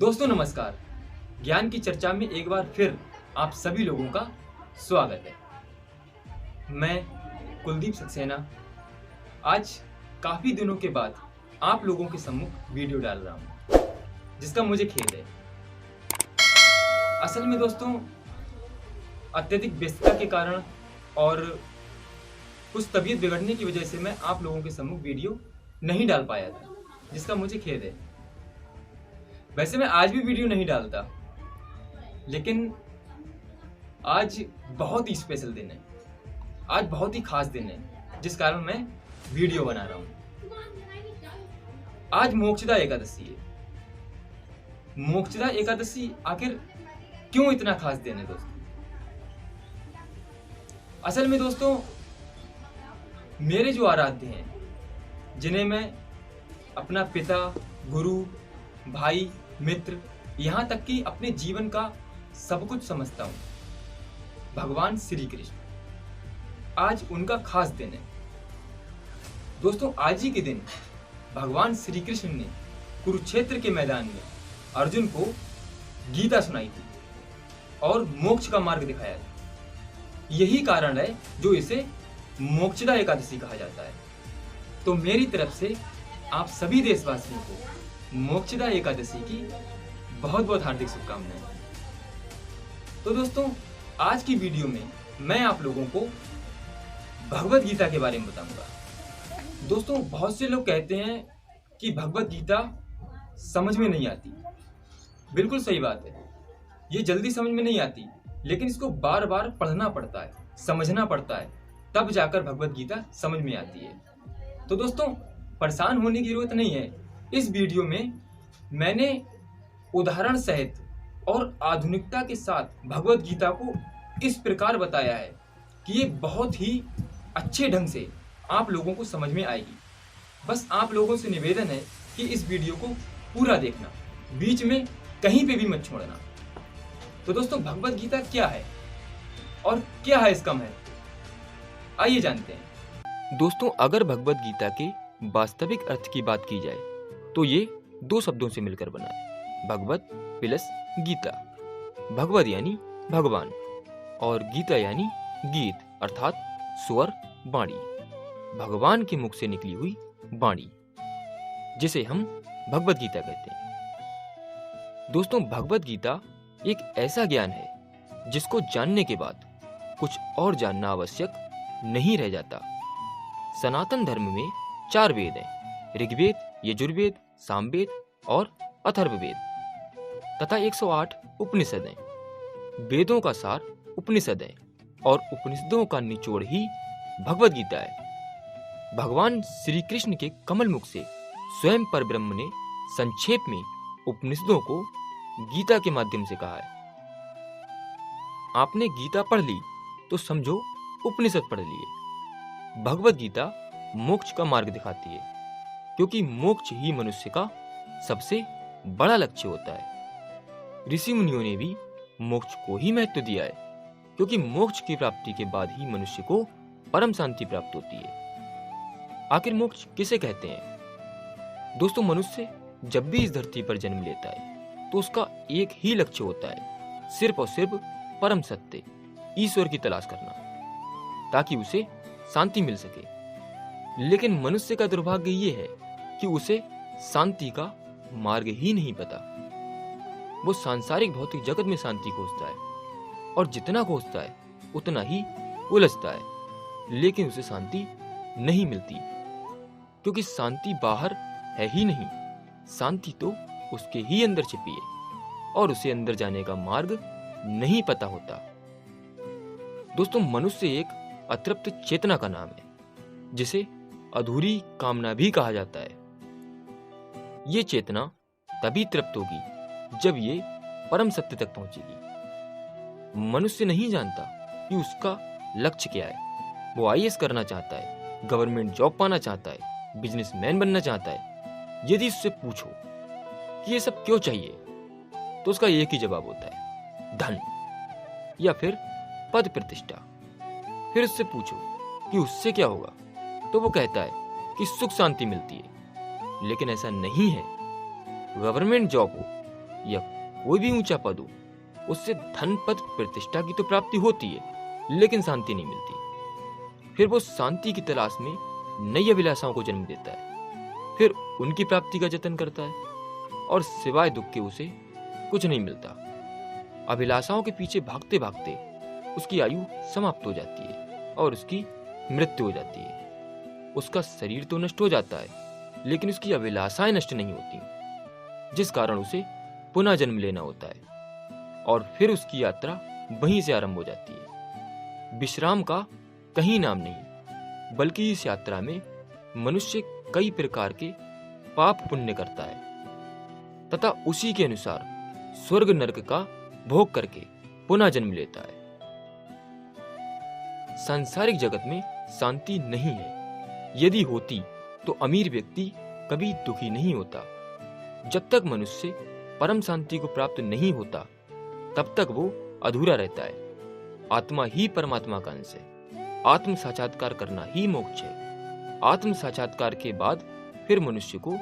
दोस्तों नमस्कार। ज्ञान की चर्चा में एक बार फिर आप सभी लोगों का स्वागत है। मैं कुलदीप सक्सेना आज काफ़ी दिनों के बाद आप लोगों के सम्मुख वीडियो डाल रहा हूँ, जिसका मुझे खेद है। असल में दोस्तों अत्यधिक व्यस्तता के कारण और कुछ तबीयत बिगड़ने की वजह से मैं आप लोगों के सम्मुख वीडियो नहीं डाल पाया था, जिसका मुझे खेद है। वैसे मैं आज भी वीडियो नहीं डालता, लेकिन आज बहुत ही स्पेशल दिन है, आज बहुत ही खास दिन है, जिस कारण मैं वीडियो बना रहा हूँ। आज मोक्षदा एकादशी है। मोक्षदा एकादशी आखिर क्यों इतना खास दिन है दोस्तों? असल में दोस्तों मेरे जो आराध्य हैं, जिन्हें मैं अपना पिता, गुरु, भाई, मित्र, यहाँ तक कि अपने जीवन का सब कुछ समझता हूँ, भगवान श्री कृष्ण, आज उनका खास दिन है। दोस्तों आज ही के दिन भगवान श्री कृष्ण ने कुरुक्षेत्र के मैदान में अर्जुन को गीता सुनाई थी और मोक्ष का मार्ग दिखाया था। यही कारण है जो इसे मोक्षदा एकादशी कहा जाता है। तो मेरी तरफ से आप सभी देशवासियों को मोक्षदा एकादशी की बहुत बहुत हार्दिक शुभकामनाएं। तो दोस्तों आज की वीडियो में मैं आप लोगों को भगवत गीता के बारे में बताऊंगा। दोस्तों बहुत से लोग कहते हैं कि भगवत गीता समझ में नहीं आती। बिल्कुल सही बात है, ये जल्दी समझ में नहीं आती, लेकिन इसको बार बार पढ़ना पड़ता है, समझना पड़ता है, तब जाकर भगवत गीता समझ में आती है। तो दोस्तों परेशान होने की जरूरत नहीं है। इस वीडियो में मैंने उदाहरण सहित और आधुनिकता के साथ भगवत गीता को इस प्रकार बताया है कि ये बहुत ही अच्छे ढंग से आप लोगों को समझ में आएगी। बस आप लोगों से निवेदन है कि इस वीडियो को पूरा देखना, बीच में कहीं पे भी मत छोड़ना। तो दोस्तों भगवत गीता क्या है और क्या है इसका महत्व, आइए जानते हैं। दोस्तों अगर भगवत गीता के वास्तविक अर्थ की बात की जाए तो ये दो शब्दों से मिलकर बना है, भगवत प्लस गीता। भगवत यानी भगवान और गीता यानी गीत अर्थात स्वर, वाणी, भगवान के मुख से निकली हुई वाणी, जिसे हम भगवत गीता कहते हैं। दोस्तों भगवत गीता एक ऐसा ज्ञान है जिसको जानने के बाद कुछ और जानना आवश्यक नहीं रह जाता। सनातन धर्म में 4 वेद हैं, ऋग्वेद, यजुर्वेद, सामवेद और अथर्ववेद तथा 108 उपनिषद हैं। वेदों का सार उपनिषद है और उपनिषदों का निचोड़ ही भगवत गीता है। भगवान श्री कृष्ण के कमल मुख से स्वयं परब्रह्म ने संक्षेप में उपनिषदों को गीता के माध्यम से कहा है। आपने गीता पढ़ ली तो समझो उपनिषद पढ़ लिए। भगवत गीता मोक्ष का मार्ग दिखाती है, क्योंकि मोक्ष ही मनुष्य का सबसे बड़ा लक्ष्य होता है। ऋषि मुनियों ने भी मोक्ष को ही महत्व दिया है, क्योंकि मोक्ष की प्राप्ति के बाद ही मनुष्य को परम शांति प्राप्त होती है। आखिर मोक्ष किसे कहते हैं? दोस्तों मनुष्य जब भी इस धरती पर जन्म लेता है तो उसका एक ही लक्ष्य होता है, सिर्फ और सिर्फ परम सत्य ईश्वर की तलाश करना, ताकि उसे शांति मिल सके। लेकिन मनुष्य का दुर्भाग्य ये है कि उसे शांति का मार्ग ही नहीं पता। वो सांसारिक भौतिक जगत में शांति खोजता है और जितना खोजता है उतना ही उलझता है, लेकिन उसे शांति नहीं मिलती, क्योंकि शांति बाहर है ही नहीं, शांति तो उसके ही अंदर छिपी है और उसे अंदर जाने का मार्ग नहीं पता होता। दोस्तों मनुष्य एक अतृप्त चेतना का नाम है, जिसे अधूरी कामना भी कहा जाता है। ये चेतना तभी तृप्त होगी जब ये परम सत्य तक पहुंचेगी। मनुष्य नहीं जानता कि उसका लक्ष्य क्या है। वो आईएएस करना चाहता है, गवर्नमेंट जॉब पाना चाहता है, बिजनेसमैन बनना चाहता है। यदि उससे पूछो कि ये सब क्यों चाहिए, तो उसका एक ही जवाब होता है, धन या फिर पद प्रतिष्ठा। फिर उससे पूछो कि उससे क्या होगा, तो वो कहता है कि सुख शांति मिलती है। लेकिन ऐसा नहीं है। गवर्नमेंट जॉब हो या कोई भी ऊंचा पद हो, उससे धन पद प्रतिष्ठा की तो प्राप्ति होती है, लेकिन शांति नहीं मिलती। फिर वो शांति की तलाश में नई अभिलाषाओं को जन्म देता है, फिर उनकी प्राप्ति का जतन करता है, और सिवाय दुख के उसे कुछ नहीं मिलता। अभिलाषाओं के पीछे भागते भागते उसकी आयु समाप्त हो जाती है और उसकी मृत्यु हो जाती है। उसका शरीर तो नष्ट हो जाता है, लेकिन उसकी अभिलाषाएं नष्ट नहीं होती, जिस कारण उसे पुनः जन्म लेना होता है, और फिर उसकी यात्रा वहीं से आरंभ हो जाती है। विश्राम का कहीं नाम नहीं, बल्कि इस यात्रा में मनुष्य कई प्रकार के पाप पुण्य करता है तथा उसी के अनुसार स्वर्ग नरक का भोग करके पुनः जन्म लेता है। सांसारिक जगत में शांति नहीं है। यदि होती तो अमीर व्यक्ति कभी दुखी नहीं होता। जब तक मनुष्य परम शांति को प्राप्त नहीं होता, तब तक वो अधूरा रहता है। आत्मा ही परमात्मा का अंश है। आत्म साक्षात्कार करना ही मोक्ष है। आत्म साक्षात्कार के बाद फिर मनुष्य को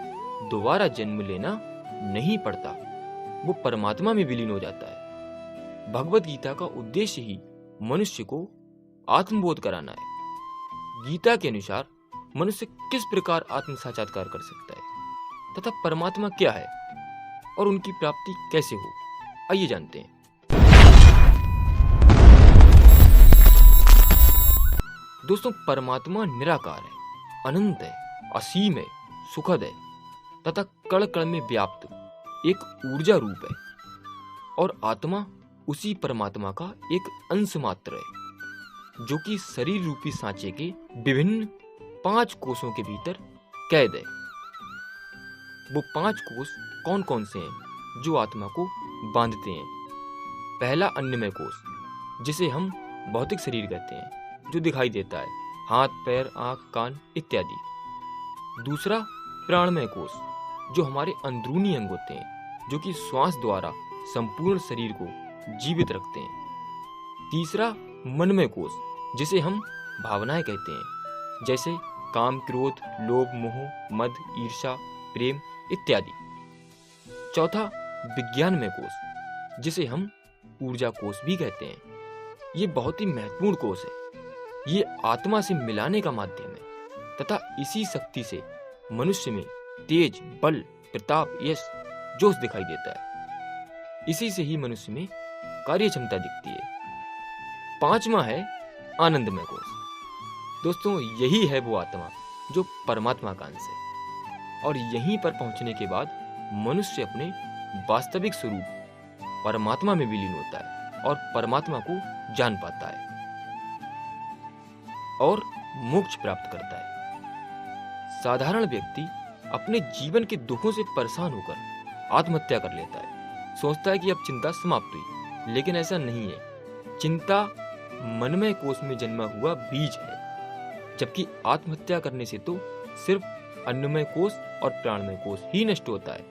दोबारा जन्म लेना नहीं पड़ता, वो परमात्मा में विलीन हो जाता है। भगवत गीता का उद्देश्य ही मनुष्य को आत्मबोध कराना है। गीता के अनुसार मनुष्य किस प्रकार आत्म साक्षात्कार कर सकता है तथा परमात्मा क्या है और उनकी प्राप्ति कैसे हो, आइए जानते हैं। दोस्तों, परमात्मा निराकार है, अनंत है, असीम है, सुखद है तथा कण कण में व्याप्त एक ऊर्जा रूप है, और आत्मा उसी परमात्मा का एक अंश मात्र है, जो कि शरीर रूपी सांचे के विभिन्न 5 कोषों के भीतर कैद है। वो 5 कोष कौन कौन से हैं जो आत्मा को बांधते हैं? पहला अन्नमय कोष, जिसे हम भौतिक शरीर कहते हैं, जो दिखाई देता है, हाथ, पैर, आंख, कान इत्यादि। दूसरा प्राणमय कोष, जो हमारे अंदरूनी अंग होते हैं, जो कि श्वास द्वारा संपूर्ण शरीर को जीवित रखते हैं। तीसरा मनमय कोष, जिसे हम भावनाएं कहते हैं, जैसे काम, क्रोध, लोभ, मोह, मद, ईर्ष्या, प्रेम इत्यादि। चौथा विज्ञानमय कोष, जिसे हम ऊर्जा कोष भी कहते हैं। ये बहुत ही महत्वपूर्ण कोष है। ये आत्मा से मिलाने का माध्यम है तथा इसी शक्ति से मनुष्य में तेज, बल, प्रताप, यश, जोश दिखाई देता है। इसी से ही मनुष्य में कार्य क्षमता दिखती है। पांचवा है आनंदमय कोष। दोस्तों, यही है वो आत्मा जो परमात्मा का अंश है, और यहीं पर पहुंचने के बाद मनुष्य अपने वास्तविक स्वरूप परमात्मा में विलीन होता है और परमात्मा को जान पाता है और मोक्ष प्राप्त करता है। साधारण व्यक्ति अपने जीवन के दुखों से परेशान होकर आत्महत्या कर लेता है। सोचता है कि अब चिंता समाप्त हुई, लेकिन ऐसा नहीं है। चिंता मनमय कोष में जन्मा हुआ बीज है, जबकि आत्महत्या करने से तो सिर्फ अन्नमय कोष और प्राणमय कोष ही नष्ट होता है।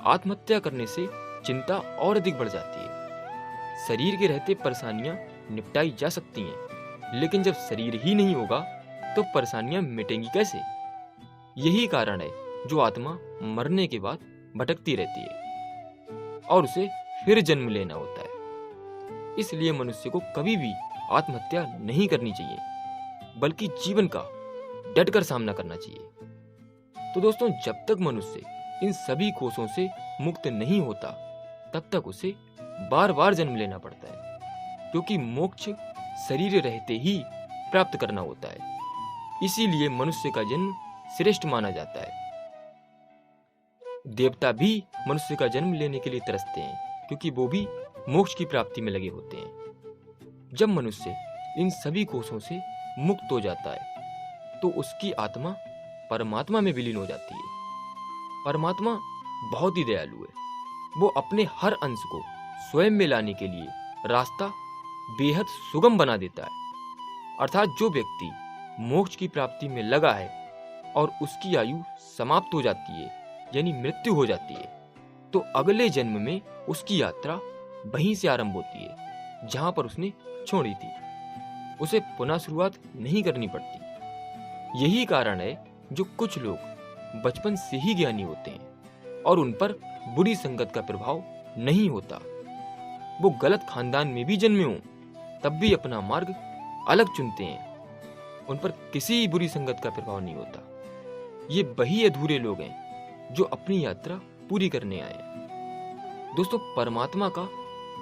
आत्महत्या करने से चिंता और अधिक बढ़ जाती है। शरीर के रहते परेशानियां निपटाई जा सकती हैं, लेकिन जब शरीर ही नहीं होगा तो परेशानियां मिटेंगी कैसे? यही कारण है जो आत्मा मरने के बाद भटकती रहती है और उसे फिर जन्म लेना होता है। इसलिए मनुष्य को कभी भी आत्महत्या नहीं करनी चाहिए, बल्कि जीवन का डटकर सामना करना चाहिए। तो दोस्तों, जब तक मनुष्य इन सभी कोषों से मुक्त नहीं होता, तब तक उसे बार बार जन्म लेना पड़ता है, क्योंकि मोक्ष शरीर रहते ही प्राप्त करना होता है। इसीलिए मनुष्य का जन्म श्रेष्ठ माना जाता है। देवता भी मनुष्य का जन्म लेने के लिए तरसते हैं, क्योंकि वो भी मोक्ष की प्राप्ति में लगे होते हैं। जब मनुष्य इन सभी कोषों से मुक्त हो जाता है, तो उसकी आत्मा परमात्मा में विलीन हो जाती है। परमात्मा बहुत ही दयालु है। वो अपने हर अंश को स्वयं में लाने के लिए रास्ता बेहद सुगम बना देता है। अर्थात जो व्यक्ति मोक्ष की प्राप्ति में लगा है और उसकी आयु समाप्त हो जाती है, यानी मृत्यु हो जाती है, तो अगले जन्म में उसकी यात्रा वहीं से आरंभ होती है जहां पर उसने छोड़ी थी। उसे पुनः शुरुआत नहीं करनी पड़ती। यही कारण है जो कुछ लोग बचपन से ही ज्ञानी होते हैं और उन पर बुरी संगत का प्रभाव नहीं होता। वो गलत खानदान में भी जन्मे हों तब भी अपना मार्ग अलग चुनते हैं। उन पर किसी बुरी संगत का प्रभाव नहीं होता। ये वही अधूरे लोग हैं जो अपनी यात्रा पूरी करने आए हैं। दोस्तों, परमात्मा का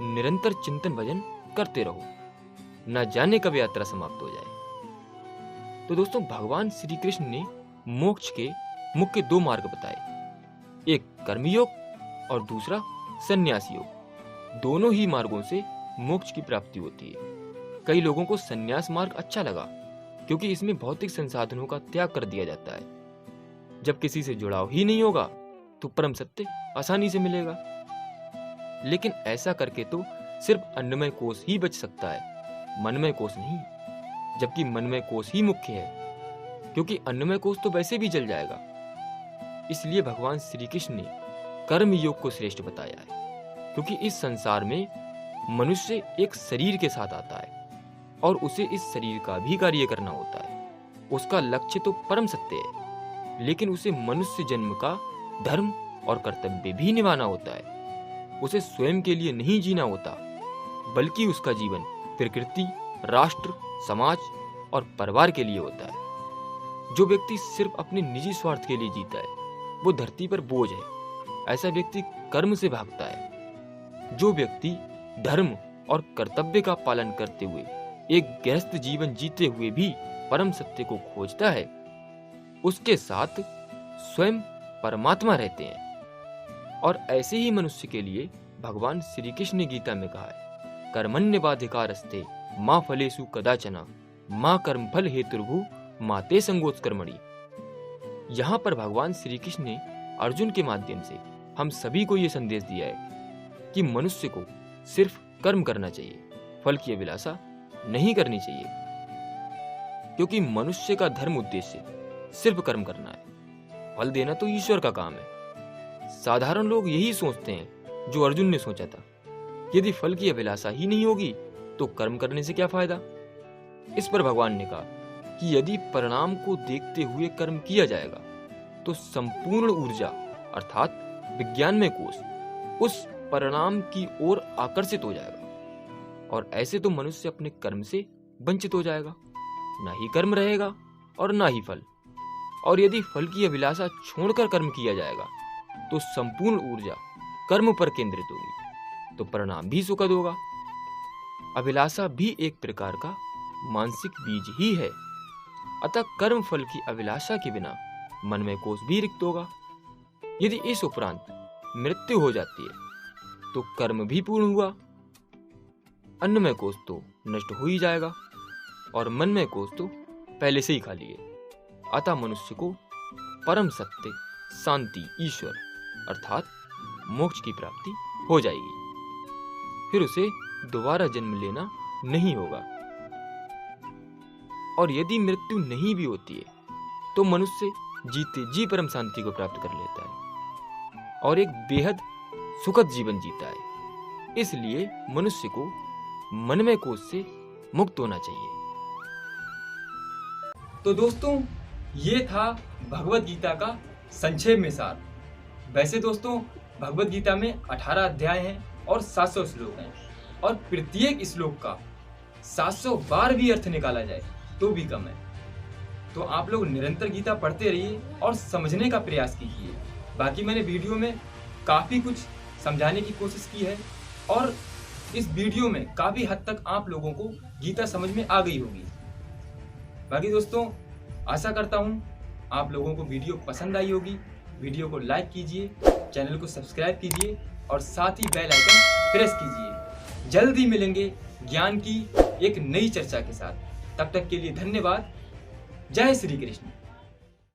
निरंतर चिंतन भजन करते रहो, न जाने कब यात्रा समाप्त हो जाए। तो दोस्तों, भगवान श्री कृष्ण ने मोक्ष के मुख्य 2 मार्ग बताए, एक कर्मयोग और दूसरा संन्यास योग। दोनों ही मार्गों से मोक्ष की प्राप्ति होती है। कई लोगों को संन्यास मार्ग अच्छा लगा क्योंकि इसमें भौतिक संसाधनों का त्याग कर दिया जाता है। जब किसी से जुड़ाव ही नहीं होगा तो परम सत्य आसानी से मिलेगा। लेकिन ऐसा करके तो सिर्फ अन्नमय कोश ही बच सकता है, मनमय कोश नहीं। जबकि मनमय कोश ही मुख्य है, क्योंकि अन्नमय कोश तो वैसे भी जल जाएगा। इसलिए भगवान श्री कृष्ण ने कर्म योग को श्रेष्ठ बताया है, क्योंकि इस संसार में मनुष्य एक शरीर के साथ आता है और उसे इस शरीर का भी कार्य करना होता है। उसका लक्ष्य तो परम सत्य है, लेकिन उसे मनुष्य जन्म का धर्म और कर्तव्य भी निभाना होता है। उसे स्वयं के लिए नहीं जीना होता, बल्कि उसका जीवन प्रकृति, राष्ट्र, समाज और परिवार के लिए होता है। जो व्यक्ति सिर्फ अपने निजी स्वार्थ के लिए जीता है वो धरती पर बोझ है। ऐसा व्यक्ति कर्म से भागता है। जो व्यक्ति धर्म और कर्तव्य का पालन करते हुए एक गृहस्थ जीवन जीते हुए भी परम सत्य को खोजता है, उसके साथ स्वयं परमात्मा रहते हैं। और ऐसे ही मनुष्य के लिए भगवान श्री कृष्ण ने गीता में कहा है, कर्मण्यवाधिकारस्ते मां फलेषु कदाचन मां कर्मफल हेतुर्भु माते संगोत्कर्मणि। यहाँ पर भगवान श्री कृष्ण ने अर्जुन के माध्यम से हम सभी को यह संदेश दिया है कि मनुष्य को सिर्फ कर्म करना चाहिए, फल की अभिलाषा नहीं करनी चाहिए। क्योंकि मनुष्य का धर्म उद्देश्य सिर्फ कर्म करना है, फल देना तो ईश्वर का काम है। साधारण लोग यही सोचते हैं जो अर्जुन ने सोचा था। यदि फल की अभिलाषा ही नहीं होगी तो कर्म करने से क्या फायदा। इस पर भगवान ने कहा कि यदि परिणाम को देखते हुए कर्म किया जाएगा तो संपूर्ण ऊर्जा अर्थात विज्ञानमय कोश उस परिणाम की ओर आकर्षित हो जाएगा, और ऐसे तो मनुष्य अपने कर्म से वंचित हो जाएगा। ना ही कर्म रहेगा और ना ही फल। और यदि फल की अभिलाषा छोड़कर कर्म किया जाएगा तो संपूर्ण ऊर्जा कर्म पर केंद्रित होगी, तो परिणाम भी सुखद होगा। अभिलाषा भी एक प्रकार का मानसिक बीज ही है। अतः कर्म फल की अभिलाषा के बिना मन में कोश भी रिक्त होगा। यदि इस उपरांत मृत्यु हो जाती है तो कर्म भी पूर्ण हुआ। अन्नमय कोश तो नष्ट हो ही जाएगा और मनमय कोश तो पहले से ही खाली है। अतः मनुष्य को परम सत्य, शांति, ईश्वर अर्थात मोक्ष की प्राप्ति हो जाएगी। फिर उसे दोबारा जन्म लेना नहीं होगा। और यदि मृत्यु नहीं भी होती है तो मनुष्य जीते जी परम शांति को प्राप्त कर लेता है और एक बेहद सुखद जीवन जीता है। इसलिए मनुष्य को मनमय कोश से मुक्त होना चाहिए। तो दोस्तों, ये था भगवत गीता का संक्षेप में सार। वैसे दोस्तों, भगवत गीता में 18 अध्याय हैं और 700 श्लोक हैं, और प्रत्येक श्लोक का 700 बार भी अर्थ निकाला जाए तो भी कम है। तो आप लोग निरंतर गीता पढ़ते रहिए और समझने का प्रयास कीजिए। बाकी मैंने वीडियो में काफ़ी कुछ समझाने की कोशिश की है और इस वीडियो में काफ़ी हद तक आप लोगों को गीता समझ में आ गई होगी। बाकी दोस्तों, आशा करता हूँ आप लोगों को वीडियो पसंद आई होगी। वीडियो को लाइक कीजिए, चैनल को सब्सक्राइब कीजिए और साथ ही बेल आइकन प्रेस कीजिए। जल्द ही मिलेंगे ज्ञान की एक नई चर्चा के साथ। तब तक के लिए धन्यवाद। जय श्री कृष्ण।